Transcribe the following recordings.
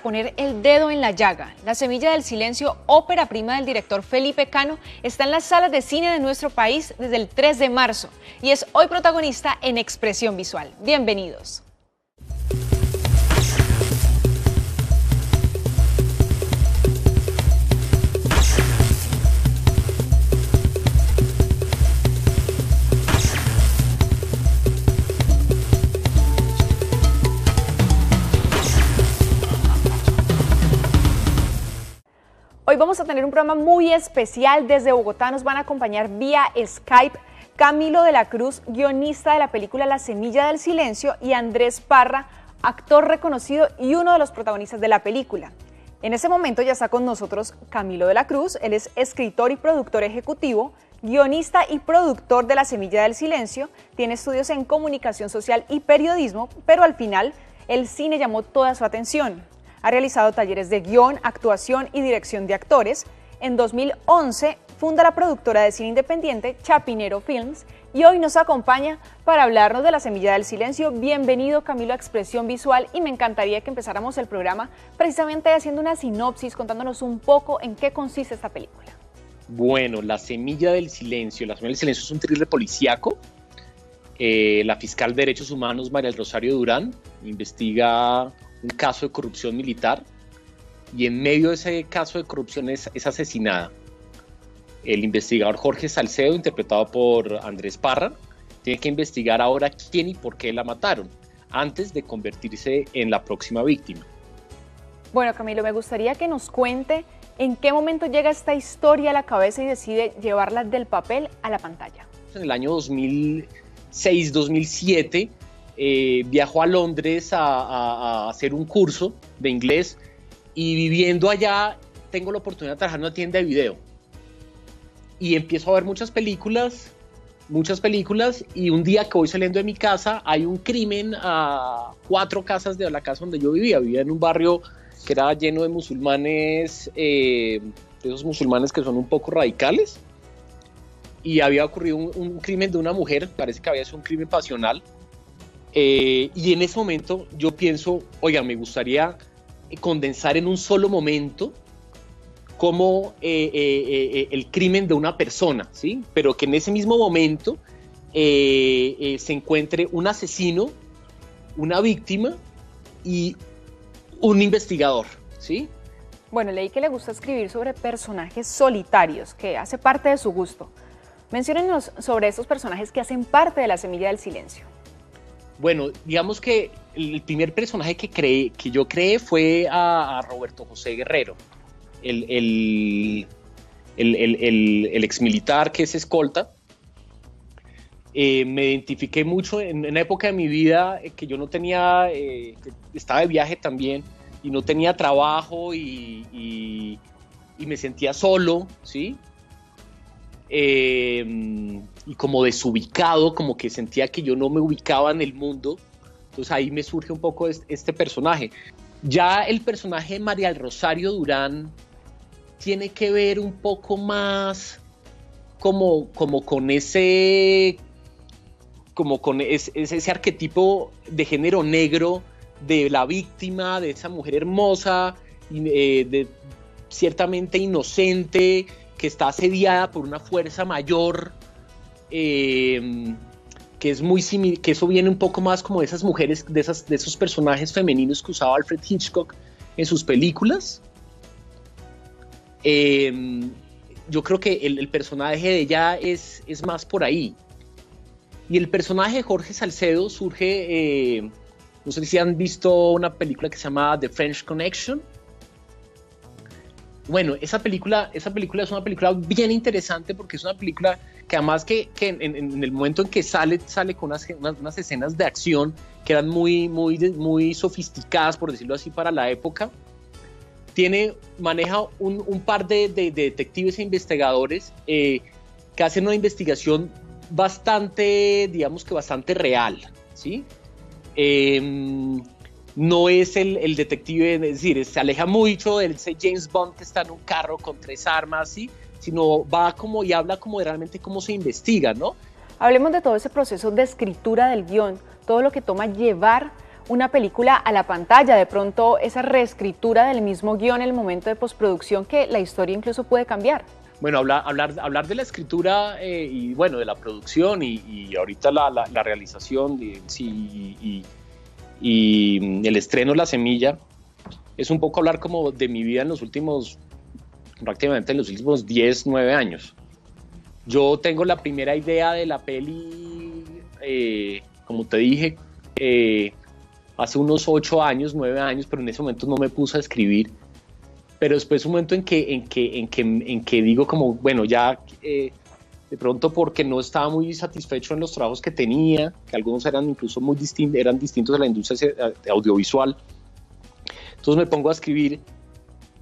poner el dedo en la llaga. La Semilla del Silencio, ópera prima del director Felipe Cano, está en las salas de cine de nuestro país desde el 3 de marzo y es hoy protagonista en Expresión Visual. Bienvenidos. Hoy vamos a tener un programa muy especial. Desde Bogotá nos van a acompañar vía Skype Camilo de la Cruz, guionista de la película La Semilla del Silencio, y Andrés Parra, actor reconocido y uno de los protagonistas de la película. En ese momento ya está con nosotros Camilo de la Cruz. Él es escritor y productor ejecutivo, guionista y productor de La Semilla del Silencio. Tiene estudios en comunicación social y periodismo, pero al final el cine llamó toda su atención. Ha realizado talleres de guión, actuación y dirección de actores. En 2011 funda la productora de cine independiente Chapinero Films y hoy nos acompaña para hablarnos de La Semilla del Silencio. Bienvenido, Camilo, a Expresión Visual, y me encantaría que empezáramos el programa precisamente haciendo una sinopsis, contándonos un poco en qué consiste esta película. Bueno, La Semilla del Silencio. La Semilla del Silencio es un thriller policíaco. La fiscal de Derechos Humanos, María del Rosario Durán, investiga un caso de corrupción militar y en medio de ese caso de corrupción es asesinada. El investigador Jorge Salcedo, interpretado por Andrés Parra, tiene que investigar ahora quién y por qué la mataron, antes de convertirse en la próxima víctima. Bueno, Camilo, me gustaría que nos cuente en qué momento llega esta historia a la cabeza y decide llevarla del papel a la pantalla. En el año 2006-2007, viajó a Londres a hacer un curso de inglés, y viviendo allá tengo la oportunidad de trabajar en una tienda de video y empiezo a ver muchas películas, y un día que voy saliendo de mi casa hay un crimen a 4 casas de la casa donde yo vivía en un barrio que era lleno de musulmanes, de esos musulmanes que son un poco radicales, y había ocurrido un crimen de una mujer, parece que había sido un crimen pasional. Y en ese momento yo pienso, oiga, me gustaría condensar en un solo momento como el crimen de una persona, ¿sí? Pero que en ese mismo momento se encuentre un asesino, una víctima y un investigador, ¿sí? Bueno, leí que le gusta escribir sobre personajes solitarios, que hace parte de su gusto. Menciónenos sobre estos personajes que hacen parte de La Semilla del Silencio. Bueno, digamos que el primer personaje que yo creé fue a Roberto José Guerrero, el exmilitar que es escolta. Me identifiqué mucho en una época de mi vida que yo no tenía, que estaba de viaje también y no tenía trabajo y me sentía solo, ¿sí? Y como desubicado, como que sentía que yo no me ubicaba en el mundo. Entonces ahí me surge un poco este personaje. Ya el personaje de María del Rosario Durán tiene que ver un poco más como con ese arquetipo de género negro, de la víctima, de esa mujer hermosa, ciertamente inocente, que está asediada por una fuerza mayor, que es muy similar, que eso viene un poco más como de esas mujeres, de esos personajes femeninos que usaba Alfred Hitchcock en sus películas. Yo creo que el personaje de ella es más por ahí. Y el personaje de Jorge Salcedo surge, no sé si han visto una película que se llama The French Connection. Bueno, esa película es una película bien interesante, porque es una película que además que en el momento en que sale con unas escenas de acción que eran muy sofisticadas, por decirlo así, para la época. Maneja un par de detectives e investigadores que hacen una investigación bastante real, ¿sí? No es el detective, es decir, se aleja mucho de ese James Bond que está en un carro con 3 armas, ¿sí? Sino va como y habla como de realmente cómo se investiga, ¿no? Hablemos de todo ese proceso de escritura del guión, todo lo que toma llevar una película a la pantalla, de pronto esa reescritura del mismo guión en el momento de postproducción, que la historia incluso puede cambiar. Bueno, hablar de la escritura y bueno, de la producción y ahorita la realización y el estreno La Semilla es un poco hablar como de mi vida en los últimos, prácticamente en los últimos 10, 9 años. Yo tengo la primera idea de la peli, como te dije, hace unos 8 años, 9 años, pero en ese momento no me puse a escribir. Pero después un momento en que digo como, bueno, ya de pronto porque no estaba muy satisfecho en los trabajos que tenía, que algunos eran incluso muy distintos de la industria audiovisual. Entonces me pongo a escribir,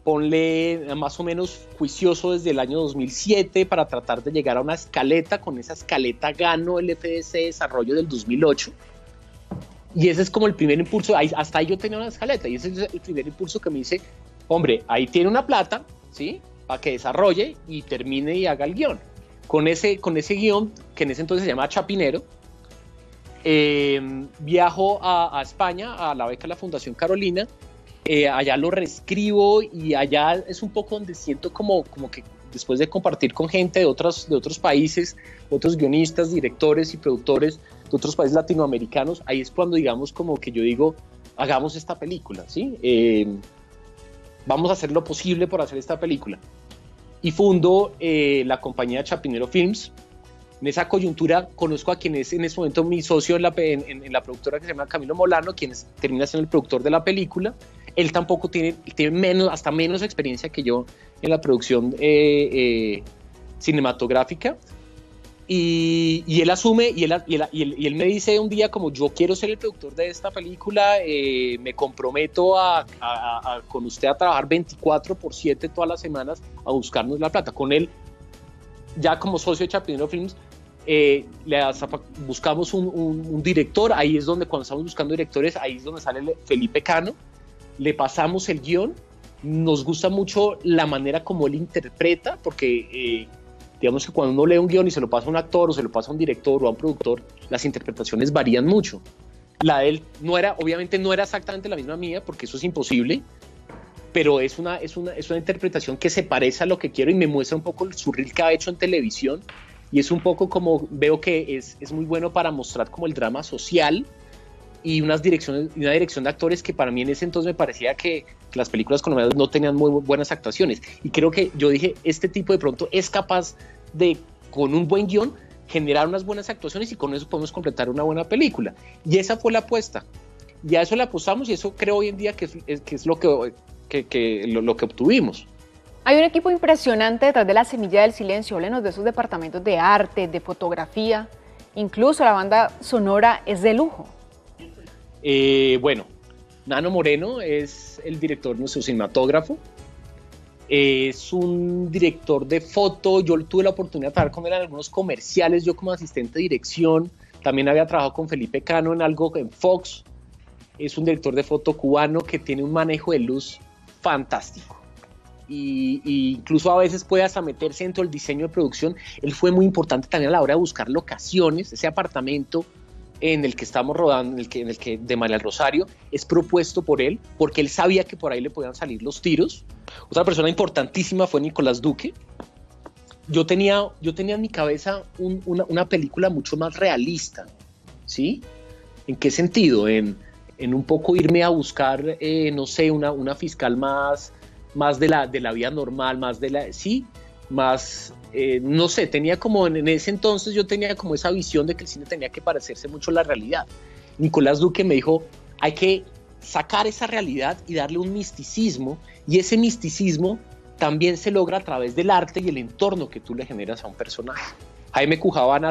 ponle más o menos juicioso desde el año 2007 para tratar de llegar a una escaleta. Con esa escaleta gano el FDC Desarrollo del 2008. Y ese es como el primer impulso, hasta ahí yo tenía una escaleta, y ese es el primer impulso que me dice, hombre, ahí tiene una plata, ¿sí? Para que desarrolle y termine y haga el guión. Con ese guión, que en ese entonces se llamaba Chapinero, viajo a España, a la beca de la Fundación Carolina, allá lo reescribo y allá es un poco donde siento como que después de compartir con gente de otros países, otros guionistas, directores y productores de otros países latinoamericanos, ahí es cuando digamos como que yo digo, hagamos esta película, ¿sí? Vamos a hacer lo posible por hacer esta película. Y fundo la compañía Chapinero Films. En esa coyuntura conozco a quien es en ese momento mi socio en la productora, que se llama Camilo Molano, quien termina siendo el productor de la película. Él tampoco tiene hasta menos experiencia que yo en la producción cinematográfica. Y él asume y él me dice un día como, yo quiero ser el productor de esta película, me comprometo con usted a trabajar 24/7 todas las semanas a buscarnos la plata. Con él, ya como socio de Chapinero Films, buscamos un director. Ahí es donde, cuando estamos buscando directores, ahí es donde sale Felipe Cano. Le pasamos el guión, nos gusta mucho la manera como él interpreta, porque digamos que cuando uno lee un guión y se lo pasa a un actor o se lo pasa a un director o a un productor, las interpretaciones varían mucho. La de él obviamente no era exactamente la misma mía, porque eso es imposible, pero es una interpretación que se parece a lo que quiero y me muestra un poco su reel que ha hecho en televisión, y es un poco como, veo que es muy bueno para mostrar como el drama social y una dirección de actores que para mí en ese entonces me parecía que las películas colombianas no tenían muy buenas actuaciones, y creo que yo dije, este tipo de pronto es capaz de, con un buen guión, generar unas buenas actuaciones, y con eso podemos completar una buena película. Y esa fue la apuesta, y a eso le apostamos, y eso creo hoy en día que es lo que obtuvimos. Hay un equipo impresionante detrás de La Semilla del Silencio. Háblenos de esos departamentos de arte, de fotografía, incluso la banda sonora es de lujo. Bueno, Nano Moreno es el director, nuestro cinematógrafo. Es un director de foto. Yo tuve la oportunidad de trabajar con él en algunos comerciales, yo como asistente de dirección. También había trabajado con Felipe Cano en algo en Fox. Es un director de foto cubano que tiene un manejo de luz fantástico. Y incluso a veces puede hasta meterse dentro del diseño de producción. Él fue muy importante también a la hora de buscar locaciones. Ese apartamento en el que estamos rodando, en el que de María del Rosario, es propuesto por él, porque él sabía que por ahí le podían salir los tiros. Otra persona importantísima fue Nicolás Duque. Yo tenía en mi cabeza una película mucho más realista, ¿sí? ¿En qué sentido? En un poco irme a buscar, no sé, una fiscal más de la vida normal, no sé, tenía como en ese entonces yo tenía como esa visión de que el cine tenía que parecerse mucho a la realidad. Nicolás Duque me dijo, hay que sacar esa realidad y darle un misticismo, y ese misticismo también se logra a través del arte y el entorno que tú le generas a un personaje. Jaime Cujabán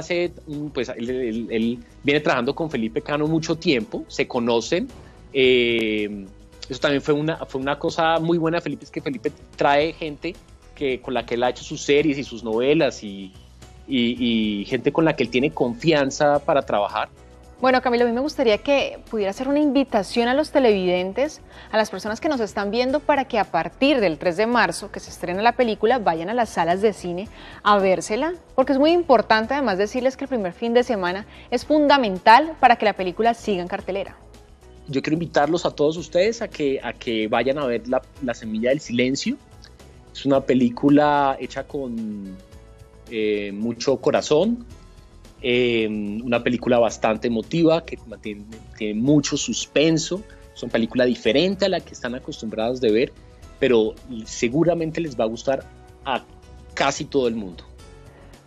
pues él viene trabajando con Felipe Cano mucho tiempo, se conocen. Eso también fue una cosa muy buena de Felipe, es que Felipe trae gente con la que él ha hecho sus series y sus novelas y gente con la que él tiene confianza para trabajar. Bueno, Camilo, a mí me gustaría que pudiera hacer una invitación a los televidentes, a las personas que nos están viendo, para que a partir del 3 de marzo, que se estrena la película, vayan a las salas de cine a vérsela, porque es muy importante además decirles que el primer fin de semana es fundamental para que la película siga en cartelera. yo quiero invitarlos a todos ustedes a que vayan a ver La Semilla del Silencio. Es una película hecha con mucho corazón, una película bastante emotiva que tiene mucho suspenso. Es una película diferente a la que están acostumbrados de ver, pero seguramente les va a gustar a casi todo el mundo.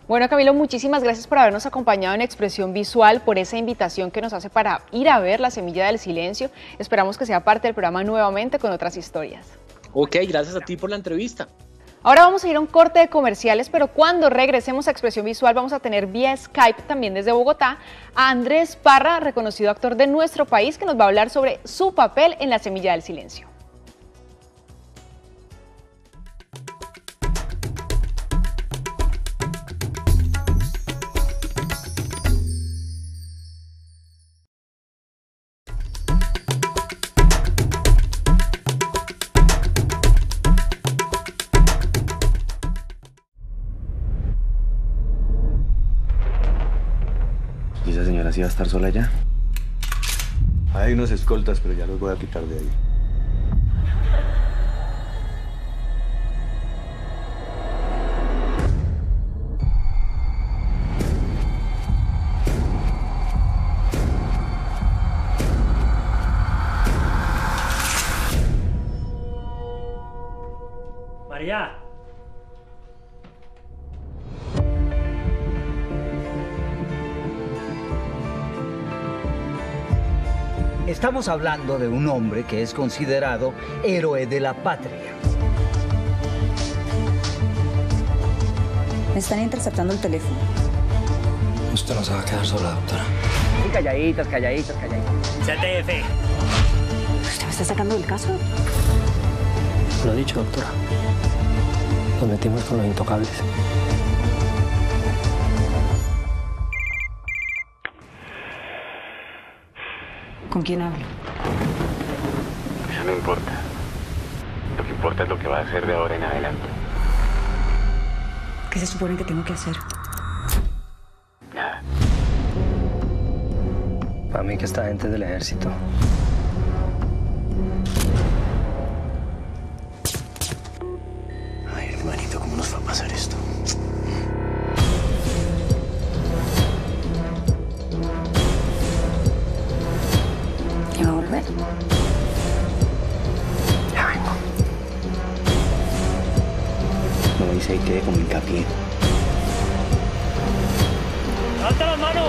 Bueno, Camilo, muchísimas gracias por habernos acompañado en Expresión Visual, por esa invitación que nos hace para ir a ver La Semilla del Silencio. Esperamos que sea parte del programa nuevamente con otras historias. Ok, gracias a ti por la entrevista. Ahora vamos a ir a un corte de comerciales, pero cuando regresemos a Expresión Visual vamos a tener vía Skype, también desde Bogotá, a Andrés Parra, reconocido actor de nuestro país, que nos va a hablar sobre su papel en La Semilla del Silencio. ¿Y esa señora sí va a estar sola ya? Hay unos escoltas, pero ya los voy a quitar de ahí. María. Estamos hablando de un hombre que es considerado héroe de la patria. Me están interceptando el teléfono. Usted no se va a quedar sola, doctora. Y calladitas, calladitas, calladitas. CTF. ¿Usted me está sacando del caso? Lo he dicho, doctora. Nos metimos con los intocables. ¿Con quién hablo? Eso no importa. Lo que importa es lo que va a hacer de ahora en adelante. ¿Qué se supone que tengo que hacer? Nada. Para mí que esta gente es del ejército. Ay, hermanito, ¿cómo nos va a pasar esto? ¿Ya va a volver? Ya vengo. No dice ahí quede como hincapié. ¡Levanta las manos!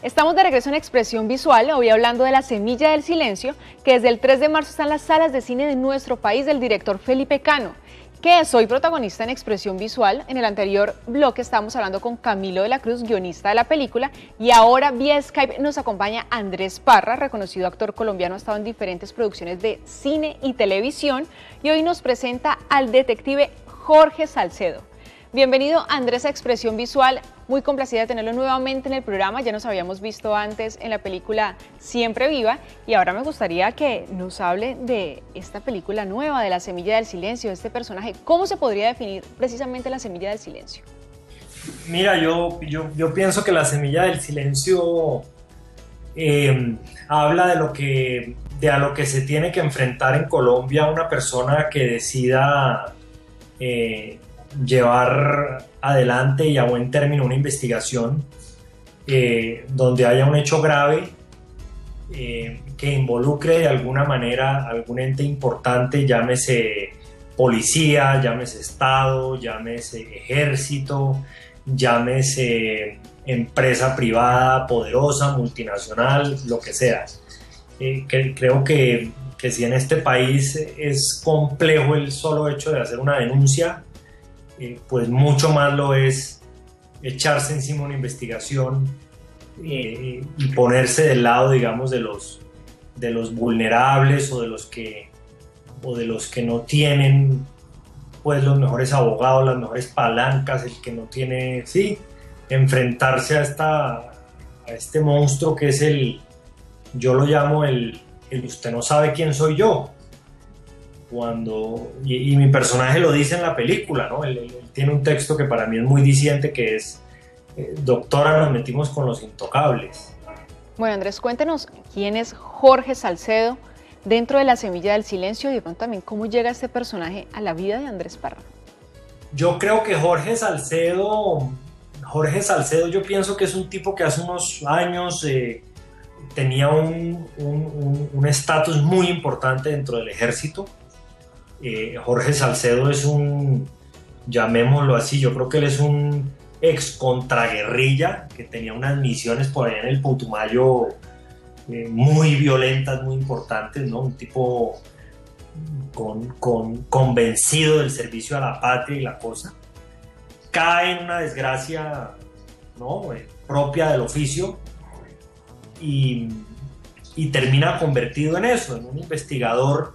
Estamos de regreso en Expresión Visual, hoy hablando de La Semilla del Silencio, que desde el 3 de marzo está en las salas de cine de nuestro país, del director Felipe Cano, que soy protagonista en Expresión Visual. En el anterior bloque estábamos hablando con Camilo de la Cruz, guionista de la película, y ahora vía Skype nos acompaña Andrés Parra, reconocido actor colombiano, ha estado en diferentes producciones de cine y televisión, y hoy nos presenta al detective Jorge Salcedo. Bienvenido, Andrés, a Expresión Visual. Muy complacida de tenerlo nuevamente en el programa. Ya nos habíamos visto antes en la película Siempre Viva, y ahora me gustaría que nos hable de esta película nueva, de La Semilla del Silencio, de este personaje. ¿Cómo se podría definir precisamente La Semilla del Silencio? Mira, yo pienso que La Semilla del Silencio habla de a lo que se tiene que enfrentar en Colombia una persona que decida llevar adelante y a buen término una investigación donde haya un hecho grave que involucre de alguna manera algún ente importante, llámese policía, llámese Estado, llámese ejército, llámese empresa privada poderosa, multinacional, lo que sea. Creo que si en este país es complejo el solo hecho de hacer una denuncia, pues mucho más lo es echarse encima una investigación y ponerse del lado, digamos, de los vulnerables o de los que no tienen pues los mejores abogados, las mejores palancas, el que no tiene, sí, enfrentarse a este monstruo que es yo lo llamo el usted no sabe quién soy yo. y mi personaje lo dice en la película, ¿no? Él tiene un texto que para mí es muy diciente, que es, doctora, nos metimos con los intocables. Bueno, Andrés, cuéntenos quién es Jorge Salcedo dentro de La Semilla del Silencio y de pronto también cómo llega este personaje a la vida de Andrés Parra. Yo creo que Jorge Salcedo, yo pienso que es un tipo que hace unos años tenía un estatus muy importante dentro del ejército. Jorge Salcedo es llamémoslo así, yo creo que él es un ex contraguerrilla que tenía unas misiones por allá en el Putumayo muy violentas, muy importantes, ¿no? Un tipo convencido del servicio a la patria y la cosa. Cae en una desgracia, ¿no? Propia del oficio y termina convertido en eso, en un investigador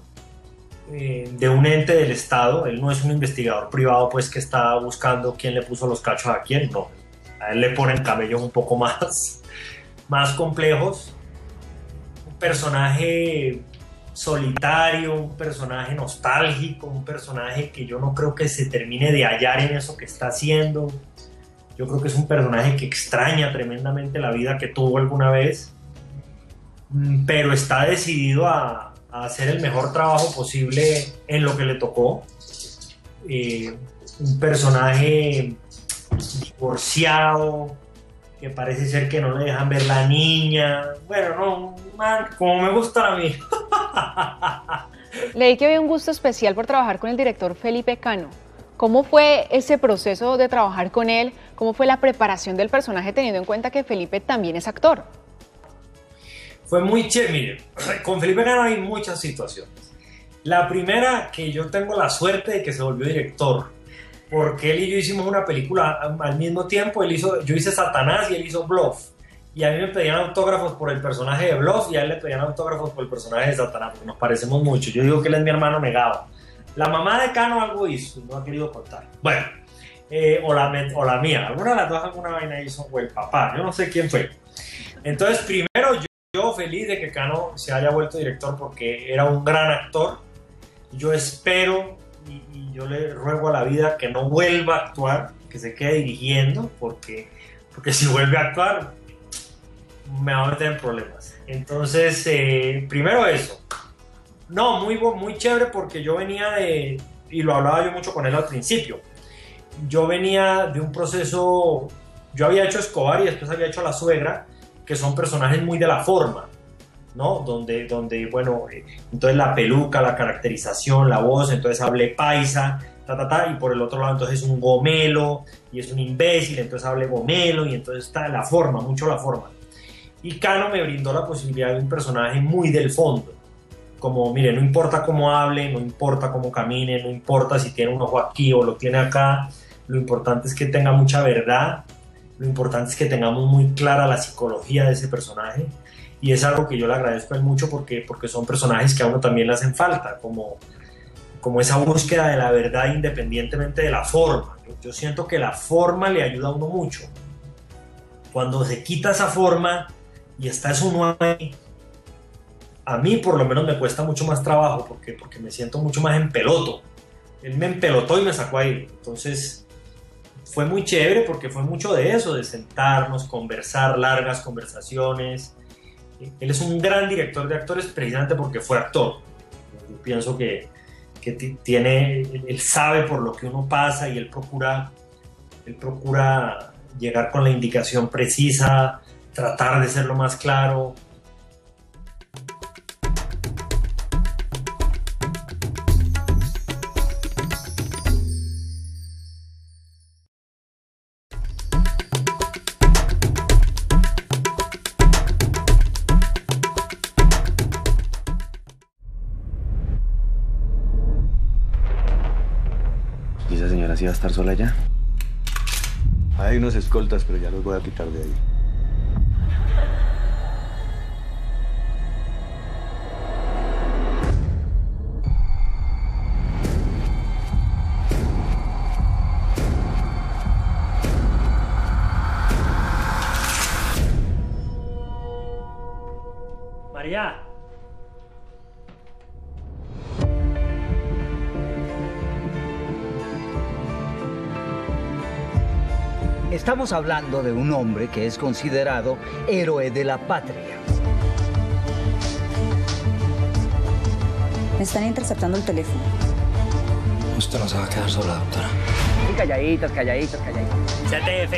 de un ente del Estado. Él no es un investigador privado pues que está buscando quién le puso los cachos a quién, no. A él le ponen camellos un poco más complejos. Un personaje solitario, un personaje nostálgico, un personaje que yo no creo que se termine de hallar en eso que está haciendo. Yo creo que es un personaje que extraña tremendamente la vida que tuvo alguna vez, pero está decidido a hacer el mejor trabajo posible en lo que le tocó. Un personaje divorciado, que parece ser que no le dejan ver la niña. Bueno, no, man, como me gusta a mí. Leí que había un gusto especial por trabajar con el director Felipe Cano. ¿Cómo fue ese proceso de trabajar con él? ¿Cómo fue la preparación del personaje teniendo en cuenta que Felipe también es actor? Fue muy chévere. Mire, con Felipe Cano hay muchas situaciones. La primera, que yo tengo la suerte de que se volvió director, porque él y yo hicimos una película al mismo tiempo. Yo hice Satanás y él hizo Bluff. Y a mí me pedían autógrafos por el personaje de Bluff y a él le pedían autógrafos por el personaje de Satanás, porque nos parecemos mucho. Yo digo que él es mi hermano negado. La mamá de Cano algo hizo y no ha querido contar. Bueno, o la mía. Alguna de las dos alguna vaina hizo, o el papá. Yo no sé quién fue. Entonces, primero yo feliz de que Cano se haya vuelto director porque era un gran actor. Yo espero y yo le ruego a la vida que no vuelva a actuar, que se quede dirigiendo, porque si vuelve a actuar me va a meter en problemas. Entonces, primero eso. No, muy chévere, porque yo venía y lo hablaba yo mucho con él al principio, yo venía de un proceso. Yo había hecho Escobar y después había hecho La Suegra, que son personajes muy de la forma, ¿no? Donde bueno, entonces la peluca, la caracterización, la voz, entonces hablé paisa, y por el otro lado entonces un gomelo, y es un imbécil, entonces hablé gomelo, y entonces está la forma, mucho la forma. Y Cano me brindó la posibilidad de un personaje muy del fondo, como, mire, no importa cómo hable, no importa cómo camine, no importa si tiene un ojo aquí o lo tiene acá, lo importante es que tenga mucha verdad, lo importante es que tengamos muy clara la psicología de ese personaje, y es algo que yo le agradezco a él mucho porque son personajes que a uno también le hacen falta, como esa búsqueda de la verdad independientemente de la forma. Yo siento que la forma le ayuda a uno mucho. Cuando se quita esa forma y está eso uno ahí, a mí por lo menos me cuesta mucho más trabajo porque me siento mucho más en peloto. Él me empelotó y me sacó ahí. Entonces fue muy chévere porque fue mucho de eso, de sentarnos, conversar, largas conversaciones. Él es un gran director de actores precisamente porque fue actor. Yo pienso que él sabe por lo que uno pasa y él procura llegar con la indicación precisa, tratar de ser lo más claro. ¿Y esa señora sí va a estar sola ya? Hay unos escoltas, pero ya los voy a quitar de ahí. María. Estamos hablando de un hombre que es considerado héroe de la patria. Me están interceptando el teléfono. Usted no se va a quedar sola, doctora. Y calladitos, calladitos, calladitos. CTF.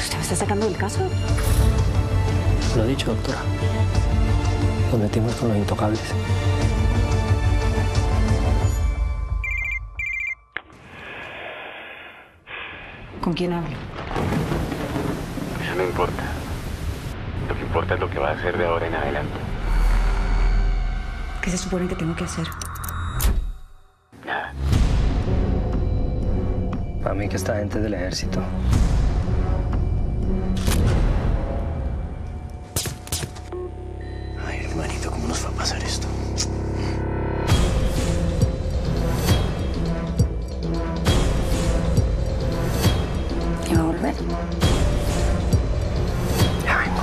¿Usted me está sacando del caso? Lo dicho, doctora. Nos metimos con los intocables. ¿Con quién hablo? Eso no importa. Lo que importa es lo que va a hacer de ahora en adelante. ¿Qué se supone que tengo que hacer? Nada. Para mí que esta gente es del ejército. Ay, hermanito, ¿cómo nos va a pasar esto? ¿Y va a volver? Ya vengo.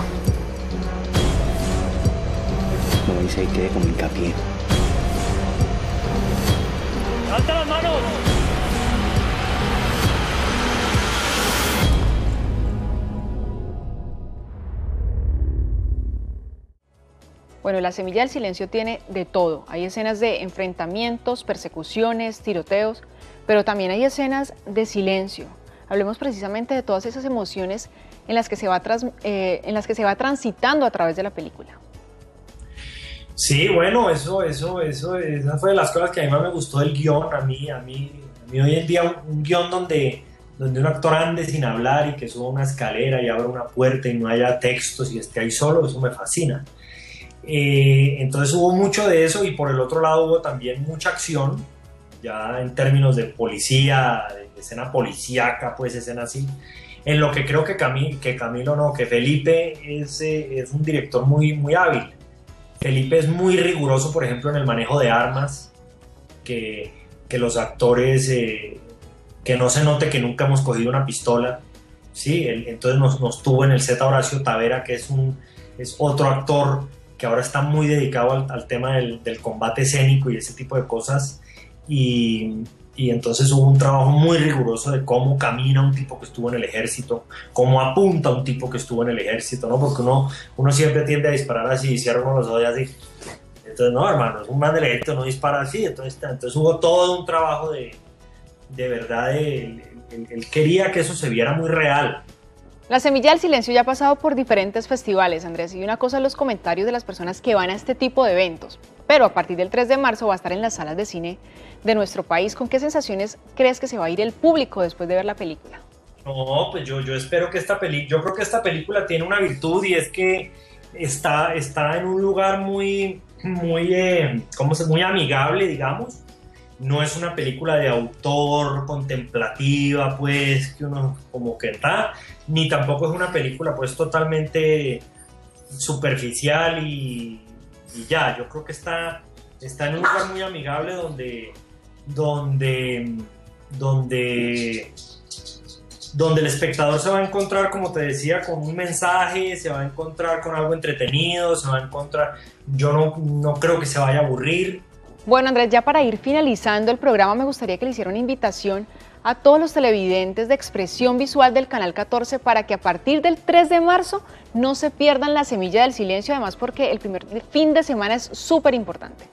No dice que como hincapié. ¡Alta las manos! Bueno, La Semilla del Silencio tiene de todo. Hay escenas de enfrentamientos, persecuciones, tiroteos, pero también hay escenas de silencio. Hablemos precisamente de todas esas emociones en las que se va transitando a través de la película. Sí, bueno, esa fue de las cosas que a mí más me gustó del guión. A mí hoy en día un guión donde un actor ande sin hablar y que suba una escalera y abra una puerta y no haya textos y esté ahí solo, eso me fascina. Entonces hubo mucho de eso y por el otro lado hubo también mucha acción, ya en términos de policía, de escena policíaca, pues escena así, en lo que creo que Felipe es un director muy, muy hábil. Felipe es muy riguroso, por ejemplo, en el manejo de armas, que los actores, que no se note que nunca hemos cogido una pistola, ¿sí? Entonces nos tuvo en el set a Horacio Tavera, que es otro actor que ahora está muy dedicado al tema del combate escénico y ese tipo de cosas, y entonces hubo un trabajo muy riguroso de cómo camina un tipo que estuvo en el ejército, cómo apunta un tipo que estuvo en el ejército, ¿no? Porque uno siempre tiende a disparar así, cierra uno los ojos así. Entonces, no, hermano, es un man del ejército, no dispara así. Entonces hubo todo un trabajo de verdad, él quería que eso se viera muy real. La Semilla del Silencio ya ha pasado por diferentes festivales, Andrés, y una cosa es los comentarios de las personas que van a este tipo de eventos, pero a partir del 3 de marzo va a estar en las salas de cine de nuestro país. ¿Con qué sensaciones crees que se va a ir el público después de ver la película? No, pues yo espero que yo creo que esta película tiene una virtud y es que está en un lugar muy amigable, digamos. No es una película de autor contemplativa, pues, que uno como que está, ni tampoco es una película, pues, totalmente superficial y ya. Yo creo que está en un lugar muy amigable donde el espectador se va a encontrar, como te decía, con un mensaje, se va a encontrar con algo entretenido, yo no creo que se vaya a aburrir. Bueno, Andrés, ya para ir finalizando el programa, me gustaría que le hiciera una invitación a todos los televidentes de Expresión Visual del Canal 14 para que a partir del 3 de marzo no se pierdan La Semilla del Silencio, además porque el primer fin de semana es súper importante.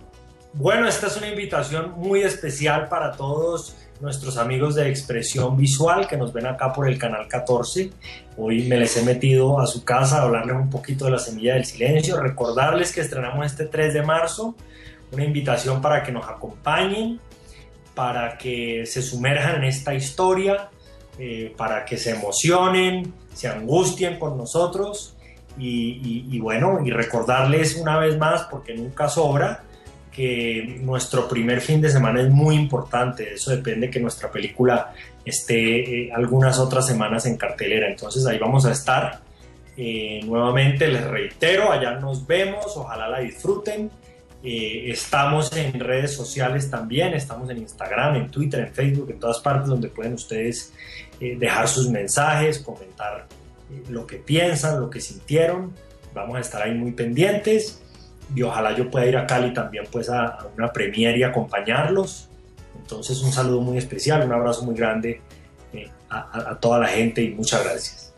Bueno, esta es una invitación muy especial para todos nuestros amigos de Expresión Visual que nos ven acá por el Canal 14. Hoy me les he metido a su casa a hablarles un poquito de La Semilla del Silencio, recordarles que estrenamos este 3 de marzo, una invitación para que nos acompañen, para que se sumerjan en esta historia, para que se emocionen, se angustien con nosotros y bueno, y recordarles una vez más, porque nunca sobra, que nuestro primer fin de semana es muy importante. Eso depende que nuestra película esté algunas otras semanas en cartelera, entonces ahí vamos a estar. Nuevamente les reitero, allá nos vemos, ojalá la disfruten. Estamos en redes sociales también, estamos en Instagram, en Twitter, en Facebook, en todas partes donde pueden ustedes dejar sus mensajes, comentar lo que piensan, lo que sintieron. Vamos a estar ahí muy pendientes y ojalá yo pueda ir a Cali también pues a una premiere y acompañarlos. Entonces un saludo muy especial, un abrazo muy grande a toda la gente y muchas gracias.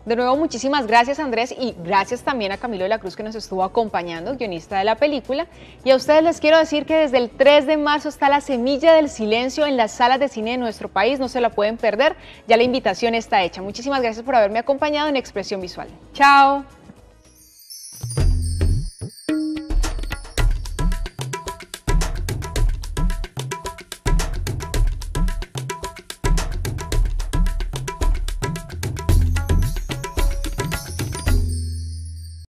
De nuevo, muchísimas gracias, Andrés, y gracias también a Camilo de la Cruz, que nos estuvo acompañando, guionista de la película. Y a ustedes les quiero decir que desde el 3 de marzo está La Semilla del Silencio en las salas de cine de nuestro país, no se la pueden perder, ya la invitación está hecha. Muchísimas gracias por haberme acompañado en Expresión Visual. Chao.